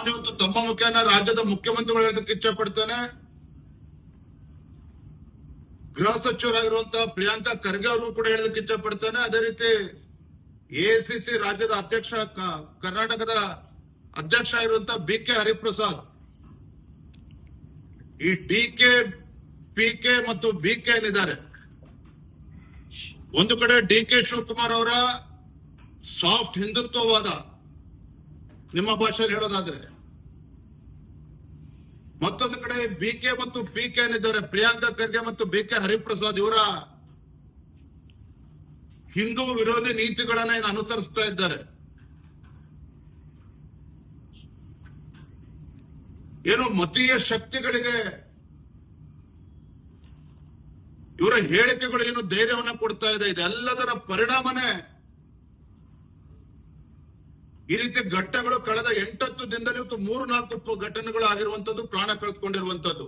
ಇವತ್ತು ತಮ್ಮ ಮುಖೇನ ರಾಜ್ಯದ ಮುಖ್ಯಮಂತ್ರಿಗಳು ಹೇಳೋದಕ್ಕೆ ಇಚ್ಛೆ ಪಡ್ತೇನೆ. ಗೃಹ ಸಚಿವರಾಗಿರುವಂತಹ ಪ್ರಿಯಾಂಕಾ ಖರ್ಗೆ ಅವರು ಕೂಡ ಹೇಳೋದಕ್ಕೆ ಇಚ್ಛೆ ಪಡ್ತೇನೆ. ಅದೇ ರೀತಿ ಎಐಸಿಸಿ ರಾಜ್ಯದ ಅಧ್ಯಕ್ಷ, ಕರ್ನಾಟಕದ ಅಧ್ಯಕ್ಷ ಆಗಿರುವಂತಹ BK ಹರಿಪ್ರಸಾದ್, ಈ DK, PK ಮತ್ತು BK ಏನಿದ್ದಾರೆ, ಒಂದು ಕಡೆ DK ಶಿವಕುಮಾರ್ ಅವರ ಸಾಫ್ಟ್ ಹಿಂದುತ್ವವಾದ, ನಿಮ್ಮ ಭಾಷೆಯಲ್ಲಿ ಹೇಳೋದಾದ್ರೆ, ಮತ್ತೊಂದು ಕಡೆ BK ಮತ್ತು PK ಏನಿದ್ದಾರೆ, ಪ್ರಿಯಾಂಕಾ ಖರ್ಗೆ ಮತ್ತು BK ಹರಿಪ್ರಸಾದ್, ಇವರ ಹಿಂದೂ ವಿರೋಧಿ ನೀತಿಗಳನ್ನ ಏನು ಅನುಸರಿಸ್ತಾ ಇದ್ದಾರೆ. ಏನು ಮತೀಯ ಶಕ್ತಿಗಳಿಗೆ ಇವರ ಹೇಳಿಕೆಗಳು ಏನು ಧೈರ್ಯವನ್ನ ಕೊಡ್ತಾ ಇದೆ. ಇದೆಲ್ಲದರ ಪರಿಣಾಮನೇ ಈ ರೀತಿ ಘಟನೆಗಳು ಕಳೆದ 8-10 ದಿನದಲ್ಲಿ ಇವತ್ತು 3-4 ಘಟನೆಗಳು ಆಗಿರುವಂತದ್ದು, ಪ್ರಾಣ ಕಳೆದುಕೊಂಡಿರುವಂತದ್ದು.